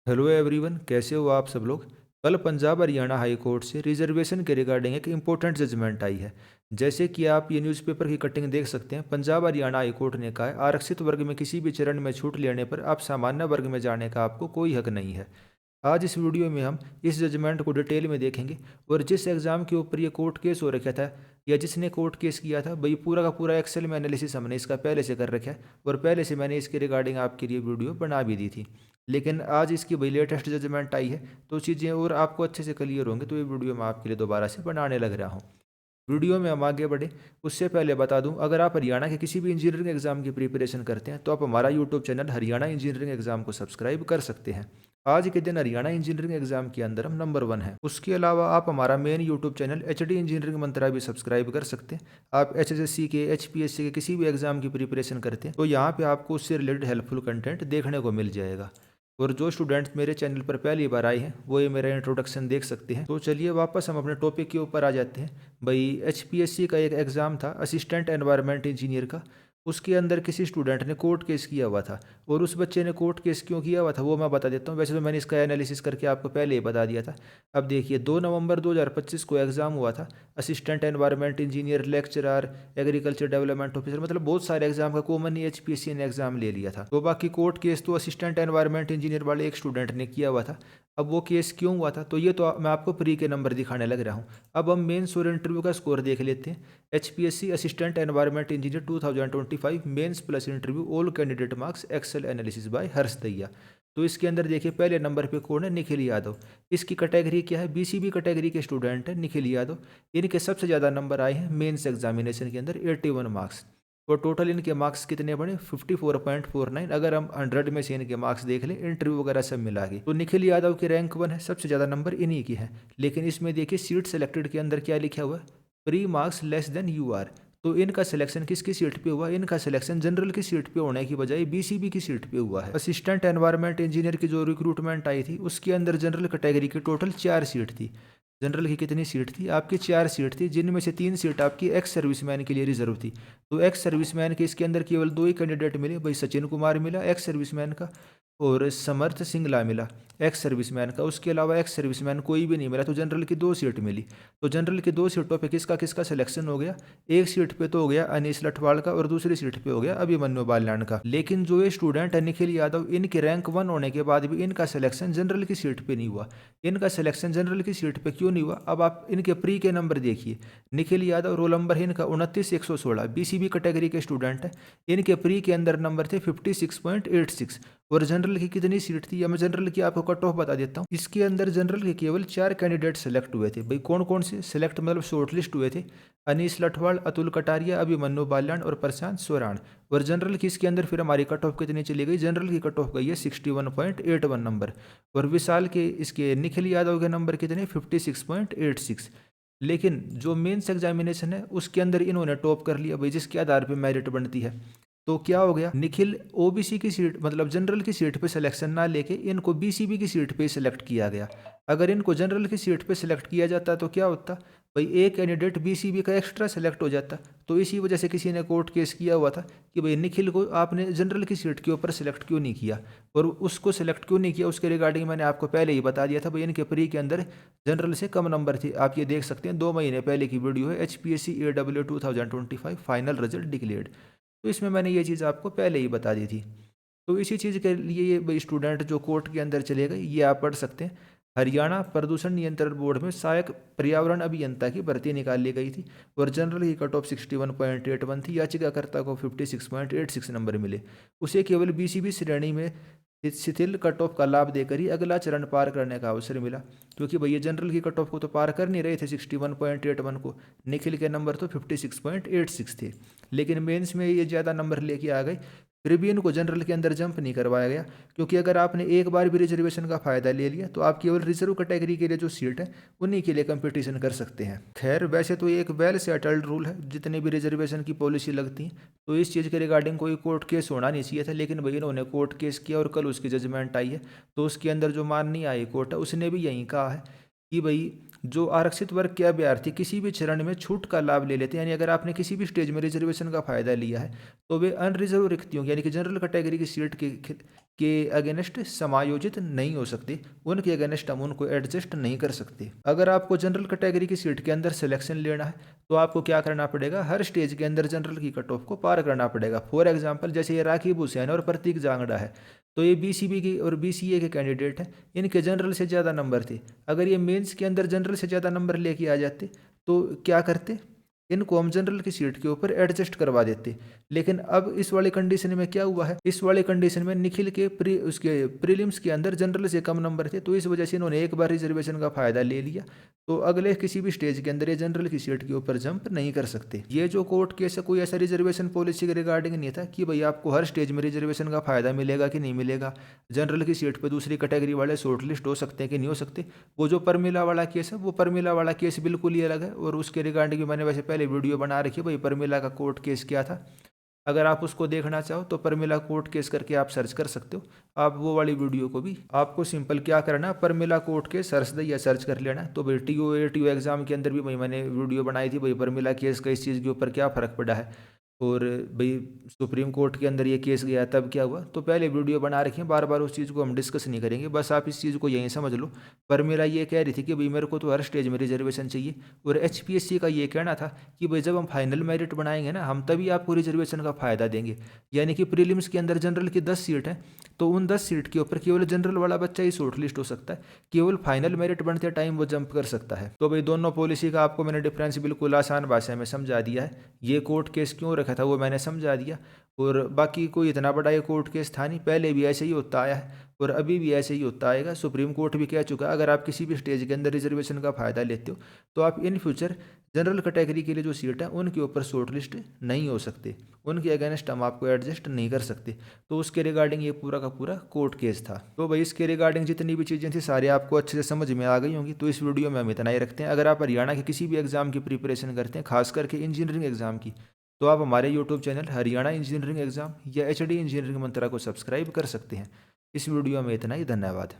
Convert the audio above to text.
Hello everyone, कैसे हो आप सब लोग। कल पंजाब हरियाणा हाई कोर्ट से रिजर्वेशन के रिगार्डिंग एक इम्पोर्टेंट जजमेंट आई है। जैसे कि आप ये न्यूज़पेपर की कटिंग देख सकते हैं, पंजाब हरियाणा हाई कोर्ट ने कहा है आरक्षित वर्ग में किसी भी चरण में छूट लेने पर आप सामान्य वर्ग में जाने का आपको कोई हक नहीं है। आज इस वीडियो में हम इस जजमेंट को डिटेल में देखेंगे और जिस एग्ज़ाम के ऊपर ये कोर्ट केस हो रखा था या जिसने कोर्ट केस किया था भाई पूरा का पूरा एक्सेल में एनालिसिस हमने इसका पहले से कर रखा है और पहले से मैंने इसके रिगार्डिंग आपके लिए वीडियो बना भी दी थी। लेकिन आज इसकी भाई लेटेस्ट जजमेंट आई है तो चीज़ें और आपको अच्छे से क्लियर होंगे, तो ये वीडियो मैं आपके लिए दोबारा से बनाने लग रहा हूँ। वीडियो में हम आगे बढ़े उससे पहले बता दूं, अगर आप हरियाणा के किसी भी इंजीनियरिंग एग्जाम की प्रिपरेशन करते हैं तो आप हमारा YouTube channel Haryana engineering exam को सब्सक्राइब कर सकते हैं। आज के दिन हरियाणा इंजीनियरिंग एग्जाम के अंदर हम नंबर 1 है। उसके अलावा आप हमारा main YouTube channel HD engineering mantra भी सब्सक्राइब कर सकते हैं। आप HSSC के HPSC के किसी भी एग्जाम की प्रिपरेशन करते हैं तो यहाँ पे आपको उससे रिलेटेड हेल्पफुल कंटेंट देखने को मिल जाएगा। और जो स्टूडेंट्स मेरे चैनल पर पहली बार आए हैं वो ये मेरा इंट्रोडक्शन देख सकते हैं। तो चलिए वापस हम अपने टॉपिक के ऊपर आ जाते हैं। भाई HPSC का एक एग्ज़ाम था असिस्टेंट एनवायरनमेंट इंजीनियर का। उसके अंदर किसी स्टूडेंट ने कोर्ट केस किया हुआ था और उस बच्चे ने कोर्ट केस क्यों किया हुआ था वो मैं बता देता हूँ। वैसे तो मैंने इसका एनालिसिस करके आपको पहले ही बता दिया था। अब देखिए 2 नवंबर 2025 को एग्ज़ाम हुआ था। Assistant environment engineer, lecturer, agriculture development officer, मतलब बहुत सारे एग्जाम का कॉमन ही HPSC ने एग्जाम ले लिया था। तो बाकी कोर्ट केस तो असिस्टेंट एनवायरनमेंट इंजीनियर वाले एक स्टूडेंट ने किया हुआ था। अब वो केस क्यों हुआ था तो ये तो मैं आपको प्री के नंबर दिखाने लग रहा हूँ। अब हम मेंस और इंटरव्यू का स्कोर देख लेते हैं। HPSC assistant environment engineer 2025 mains plus interview all candidate marks excel analysis by Harsh Daiya. तो इसके अंदर देखिए पहले नंबर पे कौन है, निखिल यादव। इसकी कैटेगरी क्या है, BCB कैटेगरी के स्टूडेंट है निखिल यादव। इनके सबसे ज़्यादा नंबर आए हैं मेंस एग्जामिनेशन के अंदर 81 मार्क्स। और टोटल इनके मार्क्स कितने बने 54.49। अगर हम 100 में से इनके मार्क्स देख लें इंटरव्यू वगैरह सब मिला के तो निखिल यादव की रैंक 1 है, सबसे ज़्यादा नंबर इन्हीं की है। लेकिन इसमें देखिए सीट सेलेक्टेड के अंदर क्या लिखा हुआ है, pre marks less than UR। तो इनका सिलेक्शन किसकी सीट पे हुआ, इनका सिलेक्शन जनरल की सीट पे होने की बजाय BCB की सीट पे हुआ है। असिस्टेंट एनवायरनमेंट इंजीनियर की जो रिक्रूटमेंट आई थी उसके अंदर जनरल कैटेगरी की टोटल 4 सीट थी। जनरल की कितनी सीट थी आपकी, 4 सीट थी, जिनमें से 3 सीट आपकी एक्स सर्विसमैन के लिए रिजर्व थी। तो एक्स सर्विसमैन के इसके अंदर केवल 2 ही कैंडिडेट मिले भाई, सचिन कुमार मिला एक्स सर्विसमैन का और समर्थ सिंगला मिला एक्स सर्विसमैन का। उसके अलावा एक्स सर्विसमैन कोई भी नहीं मिला, तो जनरल की 2 सीट मिली। तो जनरल की 2 सीटों पे किसका किसका सिलेक्शन हो गया, एक सीट पे तो हो गया अनीस लठवाल का और दूसरी सीट पे हो गया अभिमन्यु बाल्याण का। लेकिन जो ये स्टूडेंट है निखिल यादव, इनके रैंक 1 होने के बाद भी इनका सिलेक्शन जनरल की सीट पे नहीं हुआ। इनका सिलेक्शन जनरल की सीट पे क्यों नहीं हुआ, अब आप इनके प्री के नंबर देखिए। निखिल यादव रोल नंबर है इनका 29,116, BCB कैटेगरी के स्टूडेंट है। इनके प्री के अंदर नंबर थे 56.86। और जनरल की कितनी सीट थी, या मैं जनरल की आपको कट ऑफ बता देता हूँ। इसके अंदर जनरल के केवल 4 कैंडिडेट सेलेक्ट हुए थे भाई। कौन कौन से सेलेक्ट मतलब शॉर्टलिस्ट हुए थे, अनीस लठवाल, अतुल कटारिया, अभिमन्यु बाल्याण और प्रशांत स्वराण। और जनरल की इसके अंदर फिर हमारी कट ऑफ कितनी चली गई, जनरल की कट ऑफ गई है 61.81 नंबर। और विशाल के इसके निखिल यादव के नंबर कितने 56.86। लेकिन जो मेंस एग्जामिनेशन है उसके अंदर इन्होंने टॉप कर लिया भाई, जिसके आधार पर मेरिट बनती है। तो क्या हो गया, निखिल OBC की सीट मतलब जनरल की सीट पे सिलेक्शन ना लेके इनको BCB की सीट पे सिलेक्ट किया गया। अगर इनको जनरल की सीट पे सिलेक्ट किया जाता तो क्या होता भाई, एक कैंडिडेट BCB का एक्स्ट्रा सेलेक्ट हो जाता। तो इसी वजह से किसी ने कोर्ट केस किया हुआ था कि भाई निखिल को आपने जनरल की सीट के ऊपर सेलेक्ट क्यों नहीं किया, और उसको सेलेक्ट क्यों नहीं किया उसके रिगार्डिंग मैंने आपको पहले ही बता दिया था भाई। इनके प्री के अंदर जनरल से कम नंबर थे, आप ये देख सकते हैं 2 महीने पहले की वीडियो है, HPSC AW 2025 final result declared. तो इसमें मैंने ये चीज़ आपको पहले ही बता दी थी। तो इसी चीज़ के लिए ये भाई स्टूडेंट जो कोर्ट के अंदर चले गए ये आप पढ़ सकते हैं। हरियाणा प्रदूषण नियंत्रण बोर्ड में सहायक पर्यावरण अभियंता की भर्ती निकाली गई थी और जनरल की कट ऑफ 61.81 थी। याचिकाकर्ता को 56.86 नंबर मिले। उसे केवल BCB श्रेणी में शिथिल कट ऑफ का लाभ देकर ही अगला चरण पार करने का अवसर मिला, क्योंकि भैया जनरल की कट ऑफ को तो पार कर नहीं रहे थे 61.81 को। निखिल के नंबर तो 56.86 थे, लेकिन मेंस में ये ज़्यादा नंबर लेके आ गए। फिर भी इनको जनरल के अंदर जंप नहीं करवाया गया, क्योंकि अगर आपने एक बार भी रिजर्वेशन का फ़ायदा ले लिया तो आप केवल रिजर्व कैटेगरी के लिए जो सीट है उन्हीं के लिए कंपटीशन कर सकते हैं। खैर वैसे तो ये एक वेल सेटल्ड रूल है, जितनी भी रिजर्वेशन की पॉलिसी लगती है तो इस चीज़ के रिगार्डिंग कोई कोर्ट केस होना नहीं चाहिए था। लेकिन भाई इन्होंने कोर्ट केस किया और कल उसकी जजमेंट आई है। तो उसके अंदर जो माननीय हाई कोर्ट है उसने भी यही कहा है कि भाई जो आरक्षित वर्ग के अभ्यर्थी किसी भी चरण में छूट का लाभ ले लेते हैं, यानी अगर आपने किसी भी स्टेज में रिजर्वेशन का फायदा लिया है तो वे अनरिजर्व रिक्तियों यानी कि जनरल कैटेगरी की सीट के के अगेंस्ट समायोजित नहीं हो सकते, उनके अगेंस्ट हम उनको एडजस्ट नहीं कर सकते। अगर आपको जनरल कैटेगरी की सीट के अंदर सिलेक्शन लेना है तो आपको क्या करना पड़ेगा, हर स्टेज के अंदर जनरल की कट ऑफ को पार करना पड़ेगा। फॉर एग्जांपल जैसे ये राकीब हुसैन और प्रतीक जांगड़ा है, तो ये बीसीबी की और बीसीए के कैंडिडेट हैं, इनके जनरल से ज़्यादा नंबर थे। अगर ये मेंस के अंदर जनरल से ज़्यादा नंबर लेके आ जाते तो क्या करते, इनको हम जनरल की सीट के ऊपर एडजस्ट करवा देते। लेकिन अब इस वाले कंडीशन में क्या हुआ है, इस वाले कंडीशन में निखिल के उसके प्रीलिम्स के अंदर जनरल से कम नंबर थे, तो इस वजह से इन्होंने एक बार रिजर्वेशन का फायदा ले लिया, तो अगले किसी भी स्टेज के अंदर ये जनरल की सीट के ऊपर जंप नहीं कर सकते। ये जो कोर्ट केस है कोई ऐसा रिजर्वेशन पॉलिसी के रिगार्डिंग नहीं था कि भाई आपको हर स्टेज में रिजर्वेशन का फायदा मिलेगा कि नहीं मिलेगा, जनरल की सीट पर दूसरी कैटेगरी वाले शॉर्ट लिस्ट हो सकते हैं कि नहीं हो सकते। वो जो परमिला वाला केस है, वो परमिला वाला केस बिल्कुल ही अलग है, और उसके रिगार्डिंग भी मैंने वैसे पहले वीडियो बना रखी है, भाई परमिला का कोर्ट केस क्या था। अगर आप उसको देखना चाहो तो परमिला कोर्ट केस करके आप सर्च कर सकते हो। आप वो वाली वीडियो को भी, आपको सिंपल क्या करना, परमिला कोर्ट केस सर्च दे या सर्च कर लेना। तो भाई टीओ एग्जाम के अंदर भी भाई मैंने वीडियो बनाई थी, भाई परमिला केस का इस चीज़ के ऊपर क्या फ़र्क पड़ा है, और भाई सुप्रीम कोर्ट के अंदर ये केस गया तब क्या हुआ। तो पहले वीडियो बना रखी है, बार बार उस चीज़ को हम डिस्कस नहीं करेंगे, बस आप इस चीज़ को यहीं समझ लो। पर मेरा ये कह रही थी कि भाई मेरे को तो हर स्टेज में रिजर्वेशन चाहिए, और एचपीएससी का ये कहना था कि भाई जब हम फाइनल मेरिट बनाएंगे ना, हम तभी आपको रिजर्वेशन का फ़ायदा देंगे। यानी कि प्रीलिम्स के अंदर जनरल की 10 सीट है, तो उन 10 सीट के ऊपर केवल जनरल वाला बच्चा ही शॉर्ट लिस्ट हो सकता है, केवल फाइनल मेरिट बनते टाइम वो जंप कर सकता है। तो भाई दोनों पॉलिसी का आपको मैंने डिफरेंस बिल्कुल आसान भाषा में समझा दिया है। ये कोर्ट केस क्यों रखा था वो मैंने समझा दिया, और बाकी कोई इतना बड़ा ये कोर्ट केस था नहीं, पहले भी ऐसे ही होता आया है और अभी भी ऐसे ही होता आएगा। सुप्रीम कोर्ट भी कह चुका है अगर आप किसी भी स्टेज के अंदर रिजर्वेशन का फ़ायदा लेते हो तो आप इन फ्यूचर जनरल कैटेगरी के लिए जो सीट है उनके ऊपर शॉर्ट लिस्ट नहीं हो सकते, उनके अगेंस्ट हम आपको एडजस्ट नहीं कर सकते। तो उसके रिगार्डिंग ये पूरा का पूरा कोर्ट केस था। तो भाई इसके रिगार्डिंग जितनी भी चीज़ें थी सारी आपको अच्छे से समझ में आ गई होंगी। तो इस वीडियो में हम इतना ही रखते हैं। अगर आप हरियाणा के किसी भी एग्जाम की प्रिपरेशन करते हैं, खास करके इंजीनियरिंग एग्जाम की, तो आप हमारे YouTube channel Haryana engineering exam या एचडी इंजीनियरिंग मंत्रा को सब्सक्राइब कर सकते हैं। इस वीडियो में इतना ही, धन्यवाद।